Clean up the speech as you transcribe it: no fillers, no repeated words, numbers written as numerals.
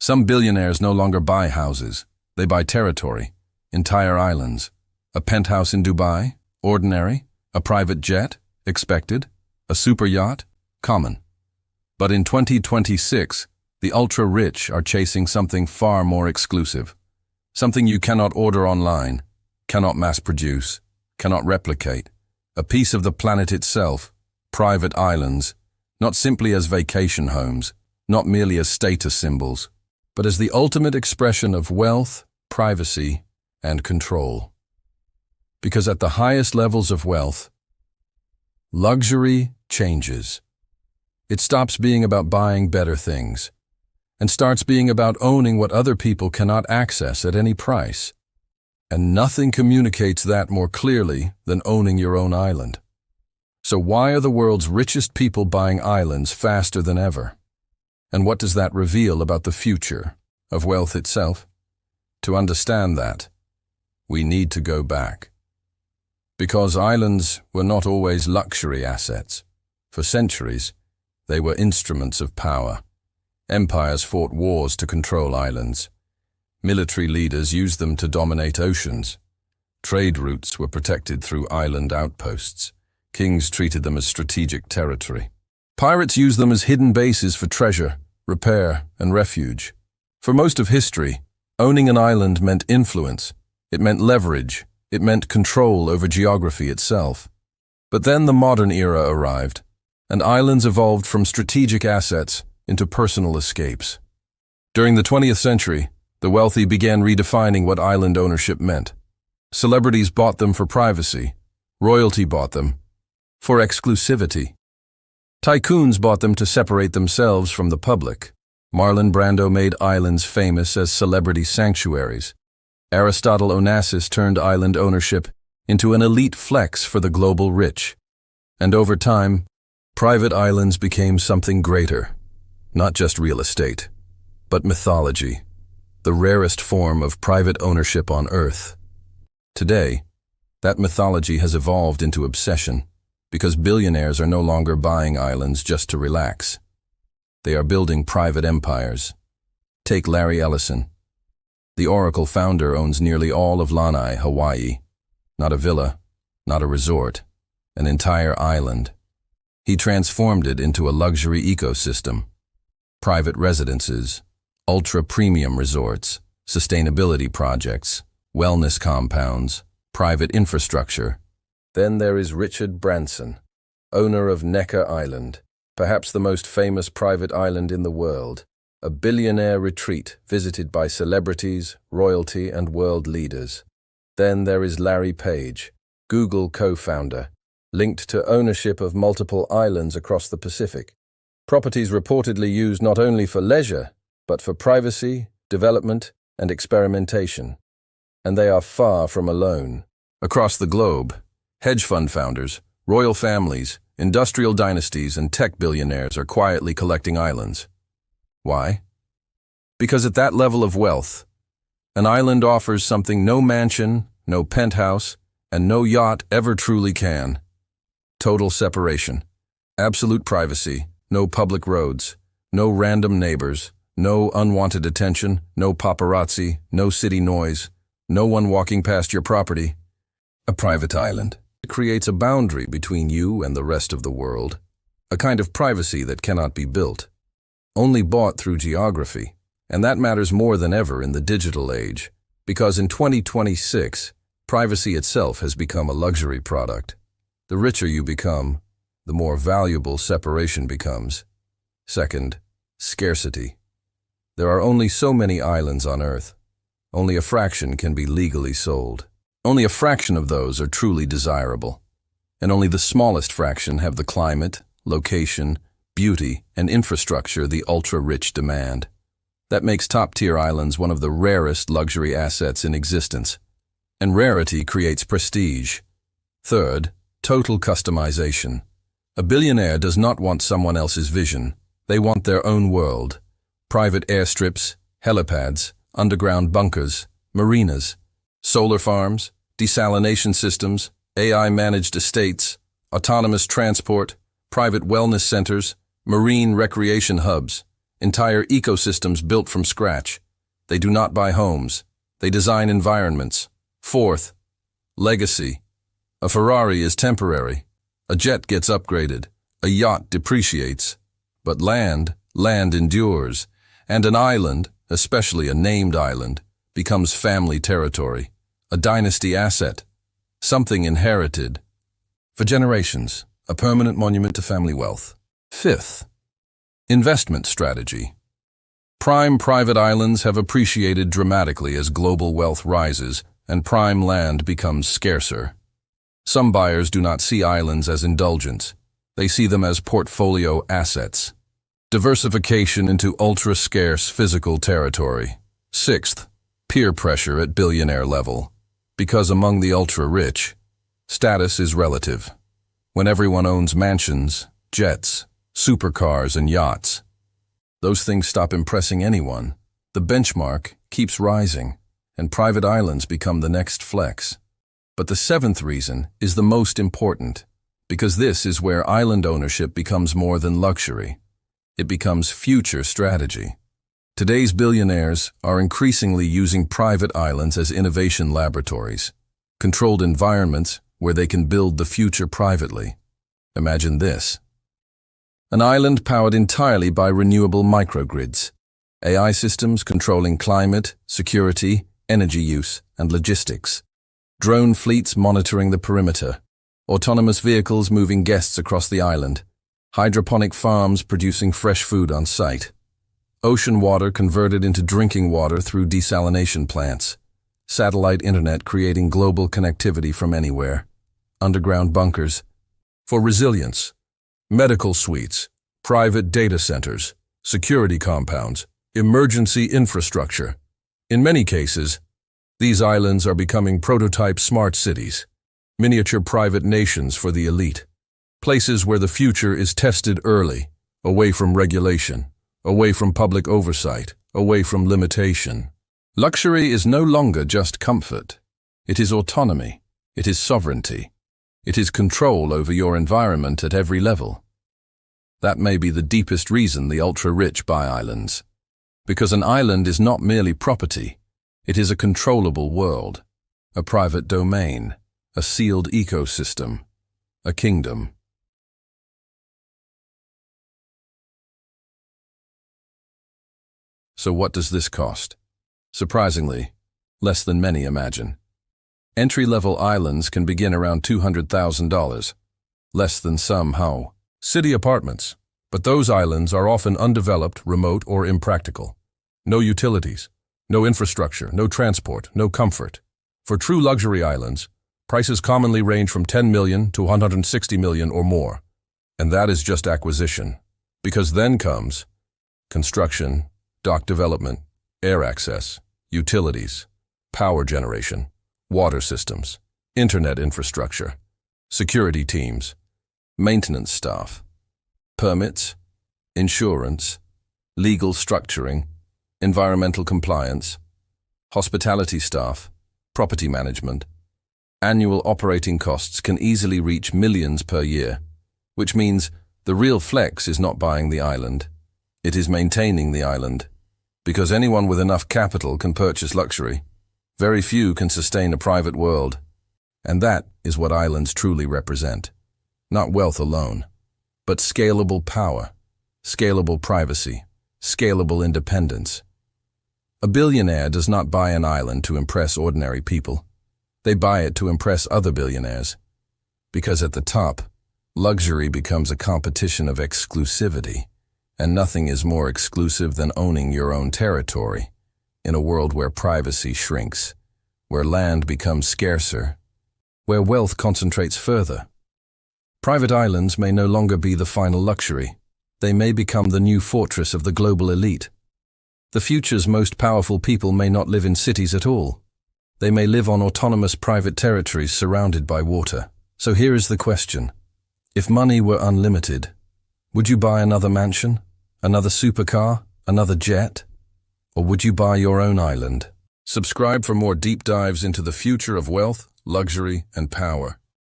Some billionaires no longer buy houses. They buy territory, entire islands. A penthouse in Dubai? Ordinary. A private jet? Expected. A super yacht? Common. But in 2026, the ultra-rich are chasing something far more exclusive. Something you cannot order online, cannot mass-produce, cannot replicate. A piece of the planet itself, private islands, not simply as vacation homes, not merely as status symbols, but as the ultimate expression of wealth, privacy, and control. Because at the highest levels of wealth, luxury changes. It stops being about buying better things and starts being about owning what other people cannot access at any price. And nothing communicates that more clearly than owning your own island. So why are the world's richest people buying islands faster than ever? And what does that reveal about the future of wealth itself? To understand that, we need to go back. Because islands were not always luxury assets. For centuries, they were instruments of power. Empires fought wars to control islands. Military leaders used them to dominate oceans. Trade routes were protected through island outposts. Kings treated them as strategic territory. Pirates used them as hidden bases for treasure, repair, and refuge. For most of history, owning an island meant influence. It meant leverage. It meant control over geography itself. But then the modern era arrived, and islands evolved from strategic assets into personal escapes. During the 20th century, the wealthy began redefining what island ownership meant. Celebrities bought them for privacy. Royalty bought them for exclusivity. Tycoons bought them to separate themselves from the public. Marlon Brando made islands famous as celebrity sanctuaries. Aristotle Onassis turned island ownership into an elite flex for the global rich. And over time, private islands became something greater. Not just real estate, but mythology, the rarest form of private ownership on Earth. Today, that mythology has evolved into obsession because billionaires are no longer buying islands just to relax. They are building private empires. Take Larry Ellison. The Oracle founder owns nearly all of Lanai, Hawaii. Not a villa, not a resort, an entire island. He transformed it into a luxury ecosystem. Private residences, ultra-premium resorts, sustainability projects, wellness compounds, private infrastructure. Then there is Richard Branson, owner of Necker Island, perhaps the most famous private island in the world, a billionaire retreat visited by celebrities, royalty, and world leaders. Then there is Larry Page, Google co-founder, linked to ownership of multiple islands across the Pacific. Properties reportedly used not only for leisure, but for privacy, development, and experimentation. And they are far from alone. Across the globe, hedge fund founders, royal families, industrial dynasties, and tech billionaires are quietly collecting islands. Why? Because at that level of wealth, an island offers something no mansion, no penthouse, and no yacht ever truly can. Total separation, absolute privacy, no public roads, no random neighbors, no unwanted attention, no paparazzi, no city noise, no one walking past your property. A private island creates a boundary between you and the rest of the world, a kind of privacy that cannot be built, only bought through geography. And that matters more than ever in the digital age, because in 2026, privacy itself has become a luxury product. The richer you become, the more valuable separation becomes. Second, scarcity. There are only so many islands on Earth. Only a fraction can be legally sold. Only a fraction of those are truly desirable. And only the smallest fraction have the climate, location, beauty, and infrastructure the ultra-rich demand. That makes top-tier islands one of the rarest luxury assets in existence. And rarity creates prestige. Third, total customization. A billionaire does not want someone else's vision. They want their own world. Private airstrips, helipads, underground bunkers, marinas, solar farms, desalination systems, AI-managed estates, autonomous transport, private wellness centers, marine recreation hubs. entire ecosystems built from scratch. They do not buy homes. They design environments. Fourth, legacy. A Ferrari is temporary. A jet gets upgraded. A yacht depreciates. But land endures. And an island, especially a named island, becomes family territory, a dynasty asset, something inherited for generations, a permanent monument to family wealth. Fifth, investment strategy. Prime private islands have appreciated dramatically as global wealth rises and prime land becomes scarcer. Some buyers do not see islands as indulgence. They see them as portfolio assets. Diversification into ultra-scarce physical territory. Sixth, peer pressure at billionaire level. Because among the ultra-rich, status is relative. When everyone owns mansions, jets, supercars, and yachts, those things stop impressing anyone. The benchmark keeps rising, and private islands become the next flex. But the seventh reason is the most important, because this is where island ownership becomes more than luxury. It becomes future strategy. Today's billionaires are increasingly using private islands as innovation laboratories, controlled environments where they can build the future privately. Imagine this. An island powered entirely by renewable microgrids, AI systems controlling climate, security, energy use, and logistics, drone fleets monitoring the perimeter, autonomous vehicles moving guests across the island, hydroponic farms producing fresh food on site, ocean water converted into drinking water through desalination plants, satellite internet creating global connectivity from anywhere, underground bunkers for resilience, medical suites, private data centers, security compounds, emergency infrastructure. In many cases, these islands are becoming prototype smart cities, miniature private nations for the elite, places where the future is tested early, away from regulation, away from public oversight, away from limitation. Luxury is no longer just comfort. It is autonomy. It is sovereignty. It is control over your environment at every level. That may be the deepest reason the ultra-rich buy islands. Because an island is not merely property. It is a controllable world, a private domain, a sealed ecosystem, a kingdom. So what does this cost? Surprisingly, less than many imagine. Entry-level islands can begin around $200,000, less than some city apartments. But those islands are often undeveloped, remote, or impractical. No utilities, no infrastructure, no transport, no comfort. For true luxury islands, prices commonly range from $10 million to $160 million or more. And that is just acquisition. Because then comes construction, dock development, air access, utilities, power generation, water systems, internet infrastructure, security teams, maintenance staff, permits, insurance, legal structuring, environmental compliance, hospitality staff, property management. Annual operating costs can easily reach millions per year, which means the real flex is not buying the island. It is maintaining the island. Because anyone with enough capital can purchase luxury, very few can sustain a private world. And that is what islands truly represent. Not wealth alone, but scalable power, scalable privacy, scalable independence. A billionaire does not buy an island to impress ordinary people. They buy it to impress other billionaires. Because at the top, luxury becomes a competition of exclusivity. And nothing is more exclusive than owning your own territory, in a world where privacy shrinks, where land becomes scarcer, where wealth concentrates further. Private islands may no longer be the final luxury. They may become the new fortress of the global elite. The future's most powerful people may not live in cities at all. They may live on autonomous private territories surrounded by water. So here is the question. If money were unlimited, would you buy another mansion? Another supercar? Another jet? Or would you buy your own island? Subscribe for more deep dives into the future of wealth, luxury, and power.